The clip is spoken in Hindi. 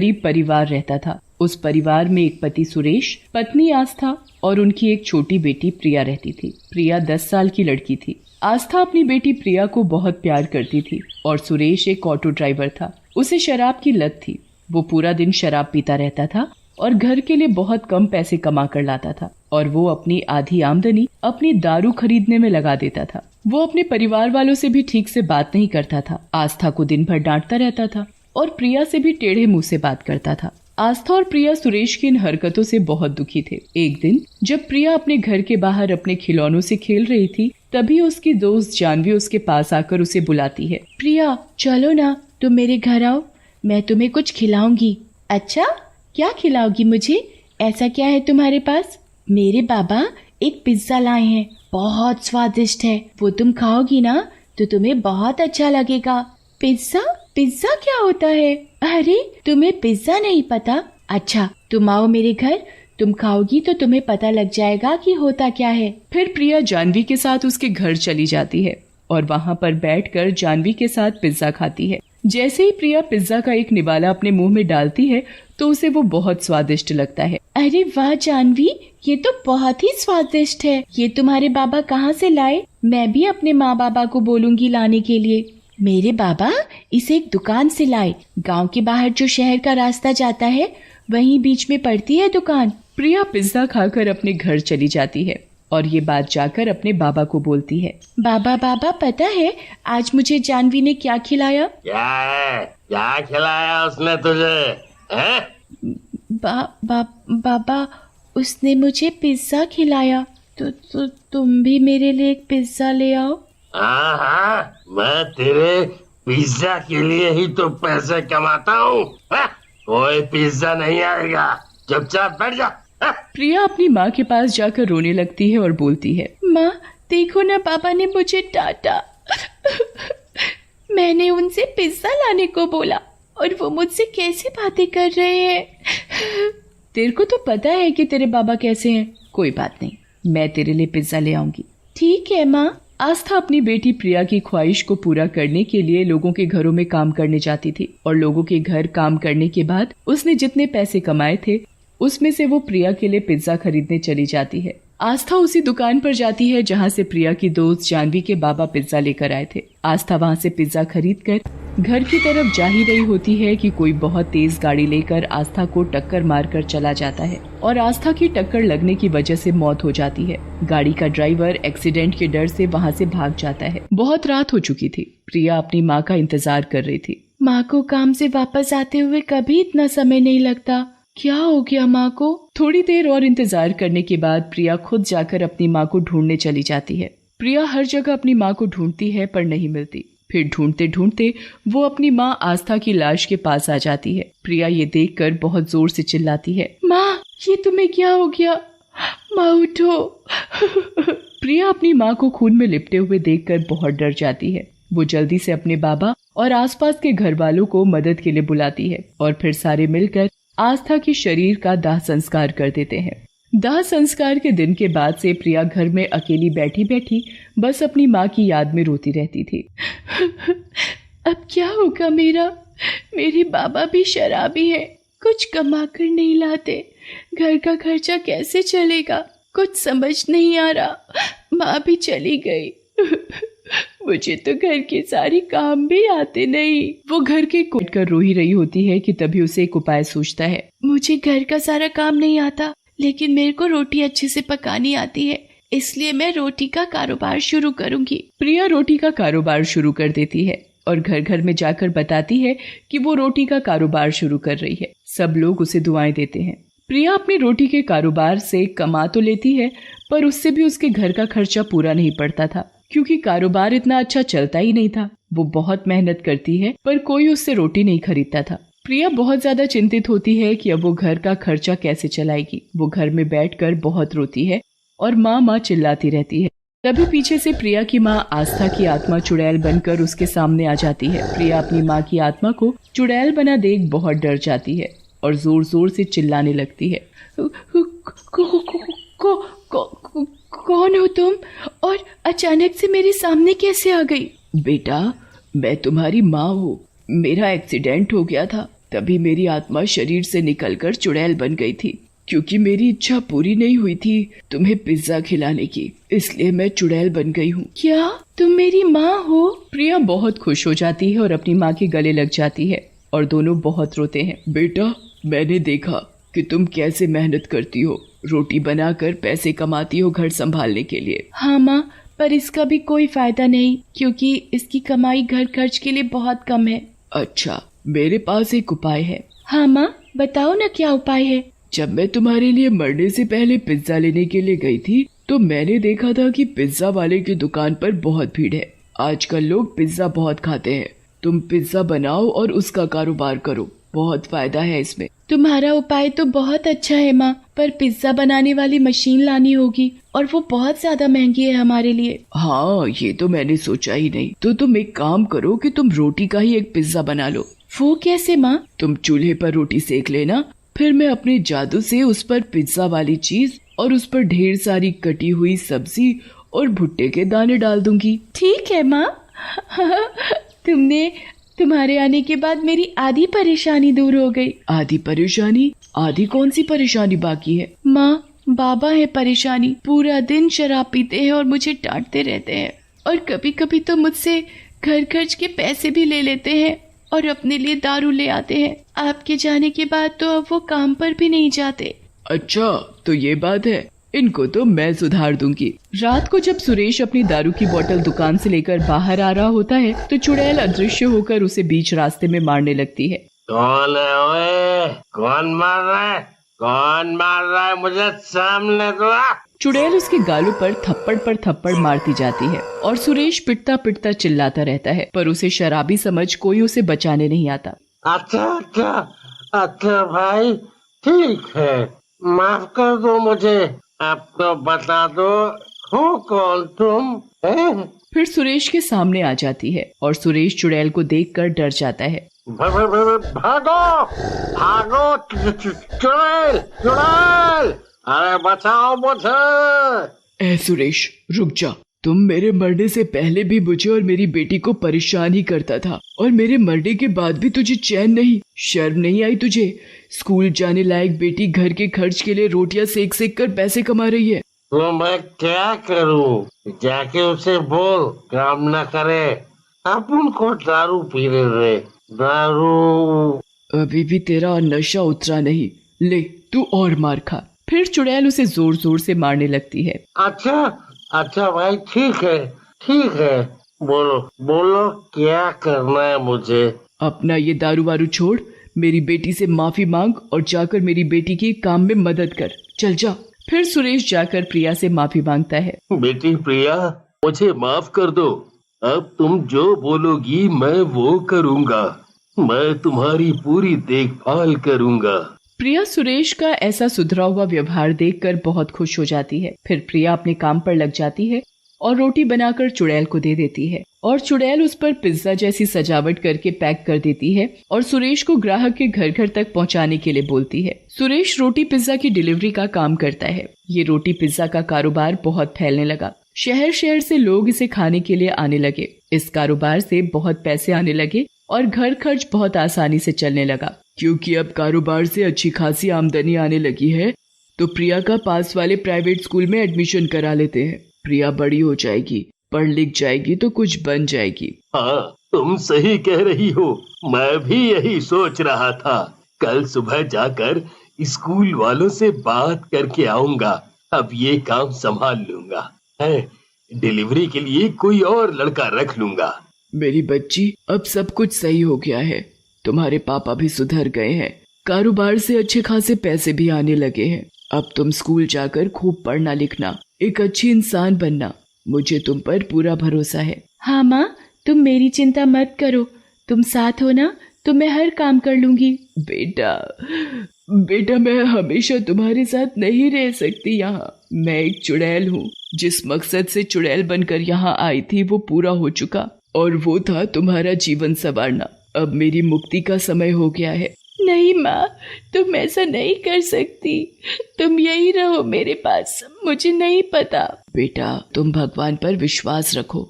गरीब परिवार रहता था। उस परिवार में एक पति सुरेश, पत्नी आस्था और उनकी एक छोटी बेटी प्रिया रहती थी। प्रिया 10 साल की लड़की थी। आस्था अपनी बेटी प्रिया को बहुत प्यार करती थी और सुरेश एक ऑटो ड्राइवर था। उसे शराब की लत थी। वो पूरा दिन शराब पीता रहता था और घर के लिए बहुत कम पैसे कमा कर लाता था और वो अपनी आधी आमदनी अपनी दारू खरीदने में लगा देता था। वो अपने परिवार वालों से भी ठीक से बात नहीं करता था। आस्था को दिन भर डांटता रहता था और प्रिया से भी टेढ़े मुंह से बात करता था। आस्था और प्रिया सुरेश की इन हरकतों से बहुत दुखी थे। एक दिन जब प्रिया अपने घर के बाहर अपने खिलौनों से खेल रही थी, तभी उसकी दोस्त जानवी उसके पास आकर उसे बुलाती है। प्रिया, चलो ना, तुम मेरे घर आओ, मैं तुम्हें कुछ खिलाऊंगी। अच्छा, क्या खिलाओगी मुझे? ऐसा क्या है तुम्हारे पास? मेरे बाबा एक पिज्जा लाए हैं, बहुत स्वादिष्ट है। वो तुम खाओगी ना तो तुम्हें बहुत अच्छा लगेगा। पिज्जा? पिज्जा क्या होता है? अरे, तुम्हें पिज्जा नहीं पता? अच्छा, तुम आओ मेरे घर, तुम खाओगी तो तुम्हें पता लग जाएगा कि होता क्या है। फिर प्रिया जानवी के साथ उसके घर चली जाती है और वहाँ पर बैठकर जानवी के साथ पिज्जा खाती है। जैसे ही प्रिया पिज्जा का एक निवाला अपने मुंह में डालती है तो उसे वो बहुत स्वादिष्ट लगता है। अरे वाह जानवी, ये तो बहुत ही स्वादिष्ट है। ये तुम्हारे बाबा कहाँ से लाए? मैं भी अपने माँ बाबा को बोलूंगी लाने के लिए। मेरे बाबा इसे एक दुकान से लाए। गांव के बाहर जो शहर का रास्ता जाता है, वहीं बीच में पड़ती है दुकान। प्रिया पिज्जा खाकर अपने घर चली जाती है और ये बात जाकर अपने बाबा को बोलती है। बाबा बाबा, पता है आज मुझे जानवी ने क्या खिलाया? क्या खिलाया उसने तुझे? हैं? बाबा, उसने मुझे पिज्जा खिलाया। तो तुम भी मेरे लिए एक पिज्जा ले आओ। हाँ, मैं तेरे पिज्जा के लिए ही तो पैसे कमाता हूँ। कोई पिज्जा नहीं आएगा, चुपचाप बैठ जा। प्रिया अपनी माँ के पास जाकर रोने लगती है और बोलती है, माँ देखो ना, पापा ने मुझे डांटा। मैंने उनसे पिज्जा लाने को बोला और वो मुझसे कैसे बातें कर रहे हैं। तेरे को तो पता है कि तेरे बाबा कैसे हैं। कोई बात नहीं, मैं तेरे लिए पिज्जा ले आऊंगी। ठीक है माँ। आस्था अपनी बेटी प्रिया की ख्वाहिश को पूरा करने के लिए लोगों के घरों में काम करने जाती थी और लोगों के घर काम करने के बाद उसने जितने पैसे कमाए थे उसमें से वो प्रिया के लिए पिज्जा खरीदने चली जाती है। आस्था उसी दुकान पर जाती है जहाँ से प्रिया की दोस्त जानवी के बाबा पिज्जा लेकर आए थे। आस्था वहाँ से पिज्जा खरीद कर घर की तरफ जा ही रही होती है कि कोई बहुत तेज गाड़ी लेकर आस्था को टक्कर मारकर चला जाता है और आस्था की टक्कर लगने की वजह से मौत हो जाती है। गाड़ी का ड्राइवर एक्सीडेंट के डर से वहाँ से भाग जाता है। बहुत रात हो चुकी थी। प्रिया अपनी माँ का इंतजार कर रही थी। माँ को काम से वापस आते हुए कभी इतना समय नहीं लगता। क्या हो गया माँ को? थोड़ी देर और इंतजार करने के बाद प्रिया खुद जाकर अपनी माँ को ढूंढने चली जाती है। प्रिया हर जगह अपनी माँ को ढूंढती है पर नहीं मिलती। फिर ढूंढते ढूंढते वो अपनी माँ आस्था की लाश के पास आ जाती है। प्रिया ये देखकर बहुत जोर से चिल्लाती है, माँ ये तुम्हें क्या हो गया? माँ उठो। प्रिया अपनी माँ को खून में लिपटे हुए देखकर बहुत डर जाती है। वो जल्दी से अपने बाबा और आसपास के घर वालों को मदद के लिए बुलाती है और फिर सारे मिलकर आस्था के शरीर का दाह संस्कार कर देते हैं। दाह संस्कार के दिन के बाद से प्रिया घर में अकेली बैठी बैठी बस अपनी माँ की याद में रोती रहती थी। अब क्या होगा मेरा? मेरे बाबा भी शराबी है, कुछ कमा कर नहीं लाते, घर का खर्चा कैसे चलेगा? कुछ समझ नहीं आ रहा। माँ भी चली गई। मुझे तो घर के सारे काम भी आते नहीं। वो घर के कोट कर रो ही रही होती है कि तभी उसे एक उपाय सूझता है। मुझे घर का सारा काम नहीं आता, लेकिन मेरे को रोटी अच्छे से पकानी आती है, इसलिए मैं रोटी का कारोबार शुरू करूंगी। प्रिया रोटी का कारोबार शुरू कर देती है और घर घर में जाकर बताती है कि वो रोटी का कारोबार शुरू कर रही है। सब लोग उसे दुआएं देते हैं। प्रिया अपनी रोटी के कारोबार से कमा तो लेती है पर उससे भी उसके घर का खर्चा पूरा नहीं पड़ता था, क्योंकि कारोबार इतना अच्छा चलता ही नहीं था। वो बहुत मेहनत करती है पर कोई उससे रोटी नहीं खरीदता था। प्रिया बहुत ज्यादा चिंतित होती है कि अब वो घर का खर्चा कैसे चलाएगी। वो घर में बैठकर बहुत रोती है और माँ माँ चिल्लाती रहती है। तभी पीछे से प्रिया की माँ आस्था की आत्मा चुड़ैल बनकर उसके सामने आ जाती है। प्रिया अपनी माँ की आत्मा को चुड़ैल बना देख बहुत डर जाती है और जोर जोर से चिल्लाने लगती है, कौन हो तुम और अचानक से मेरे सामने कैसे आ गई? बेटा, मैं तुम्हारी माँ हूँ। मेरा एक्सीडेंट हो गया था तभी मेरी आत्मा शरीर से निकलकर चुड़ैल बन गई थी, क्योंकि मेरी इच्छा पूरी नहीं हुई थी तुम्हें पिज्जा खिलाने की, इसलिए मैं चुड़ैल बन गई हूँ। क्या तुम मेरी माँ हो? प्रिया बहुत खुश हो जाती है और अपनी माँ के गले लग जाती है और दोनों बहुत रोते हैं। बेटा, मैंने देखा कि तुम कैसे मेहनत करती हो, रोटी बनाकर पैसे कमाती हो घर संभालने के लिए। हाँ माँ, पर इसका भी कोई फायदा नहीं, क्योंकि इसकी कमाई घर खर्च के लिए बहुत कम है। अच्छा, मेरे पास एक उपाय है। हाँ माँ, बताओ ना क्या उपाय है। जब मैं तुम्हारे लिए मरने से पहले पिज्जा लेने के लिए गई थी तो मैंने देखा था कि पिज्जा वाले की दुकान पर बहुत भीड़ है। आजकल लोग पिज्जा बहुत खाते हैं। तुम पिज्जा बनाओ और उसका कारोबार करो, बहुत फायदा है इसमें। तुम्हारा उपाय तो बहुत अच्छा है माँ, पर पिज्जा बनाने वाली मशीन लानी होगी और वो बहुत ज्यादा महंगी है हमारे लिए। हाँ, ये तो मैंने सोचा ही नहीं। तो तुम एक काम करो कि तुम रोटी का ही एक पिज्जा बना लो। वो कैसे माँ? तुम चूल्हे पर रोटी सेक लेना, फिर मैं अपने जादू से उस पर पिज्जा वाली चीज और उस पर ढेर सारी कटी हुई सब्जी और भुट्टे के दाने डाल दूंगी। ठीक है माँ। तुम्हारे आने के बाद मेरी आधी परेशानी दूर हो गई। आधी परेशानी? आधी कौन सी परेशानी बाकी है? माँ, बाबा है परेशानी। पूरा दिन शराब पीते हैं और मुझे डांटते रहते हैं, और कभी कभी तो मुझसे घर खर्च के पैसे भी ले लेते हैं और अपने लिए दारू ले आते हैं। आपके जाने के बाद तो अब वो काम पर भी नहीं जाते। अच्छा, तो ये बात है। इनको तो मैं सुधार दूंगी। रात को जब सुरेश अपनी दारू की बोतल दुकान से लेकर बाहर आ रहा होता है तो चुड़ैल अदृश्य होकर उसे बीच रास्ते में मारने लगती है। कौन है ओए? कौन मार रहा है? कौन मार रहा है मुझे? सामने तो आ। चुड़ैल उसके गालों पर थप्पड़ मारती जाती है और सुरेश पिटता पिटता चिल्लाता रहता है, पर उसे शराबी समझ कोई उसे बचाने नहीं आता। अच्छा भाई, ठीक है, माफ कर दो मुझे। अब तो बता दो, हो कौन तुम? फिर सुरेश के सामने आ जाती है और सुरेश चुड़ैल को देखकर डर जाता है। भागो भागो चुड़ैल चुड़ैल, अरे बचाओ मुझे। ए सुरेश, रुक जा। तुम मेरे मरने से पहले भी मुझे और मेरी बेटी को परेशान ही करता था, और मेरे मरने के बाद भी तुझे चैन नहीं, शर्म नहीं आई तुझे? स्कूल जाने लायक बेटी घर के खर्च के लिए रोटियां सेक सेक कर पैसे कमा रही है। तो मैं क्या करूं? जाके उसे बोल काम न करे, अपन को दारू पीने दे। दारू। अभी भी तेरा नशा उतरा नहीं, ले तू और मार खा। फिर चुड़ैल उसे जोर जोर से मारने लगती है। अच्छा भाई, ठीक है, बोलो क्या करना है मुझे? अपना ये दारू वारू छोड़, मेरी बेटी से माफी मांग और जाकर मेरी बेटी के काम में मदद कर। चल जा। फिर सुरेश जाकर प्रिया से माफी मांगता है। बेटी प्रिया, मुझे माफ कर दो। अब तुम जो बोलोगी मैं वो करूँगा। मैं तुम्हारी पूरी देखभाल करूँगा। प्रिया सुरेश का ऐसा सुधरा हुआ व्यवहार देखकर बहुत खुश हो जाती है। फिर प्रिया अपने काम पर लग जाती है और रोटी बनाकर चुड़ैल को दे देती है, और चुड़ैल उस पर पिज्जा जैसी सजावट करके पैक कर देती है और सुरेश को ग्राहक के घर घर तक पहुंचाने के लिए बोलती है। सुरेश रोटी पिज्जा की डिलीवरी का काम करता है। ये रोटी पिज्जा का कारोबार बहुत फैलने लगा। शहर शहर से लोग इसे खाने के लिए आने लगे। इस कारोबार से बहुत पैसे आने लगे और घर खर्च बहुत आसानी से चलने लगा। क्योंकि अब कारोबार से अच्छी खासी आमदनी आने लगी है तो प्रिया का पास वाले प्राइवेट स्कूल में एडमिशन करा लेते हैं। प्रिया बड़ी हो जाएगी, पढ़ लिख जाएगी तो कुछ बन जाएगी। हाँ, तुम सही कह रही हो। मैं भी यही सोच रहा था। कल सुबह जाकर स्कूल वालों से बात करके आऊंगा। अब ये काम संभाल लूंगा। डिलीवरी के लिए कोई और लड़का रख लूंगा। मेरी बच्ची, अब सब कुछ सही हो गया है। तुम्हारे पापा भी सुधर गए हैं। कारोबार से अच्छे खासे पैसे भी आने लगे हैं। अब तुम स्कूल जाकर खूब पढ़ना लिखना, एक अच्छी इंसान बनना। मुझे तुम पर पूरा भरोसा है। हाँ माँ, तुम मेरी चिंता मत करो। तुम साथ हो ना, तो मैं हर काम कर लूंगी। बेटा, मैं हमेशा तुम्हारे साथ नहीं रह सकती यहाँ। मैं एक चुड़ैल हूँ। जिस मकसद से चुड़ैल बनकर यहाँ आई थी वो पूरा हो चुका, और वो था तुम्हारा जीवन संवारना। अब मेरी मुक्ति का समय हो गया है। नहीं माँ, तुम ऐसा नहीं कर सकती। तुम यही रहो मेरे पास। मुझे नहीं पता। बेटा, तुम भगवान पर विश्वास रखो।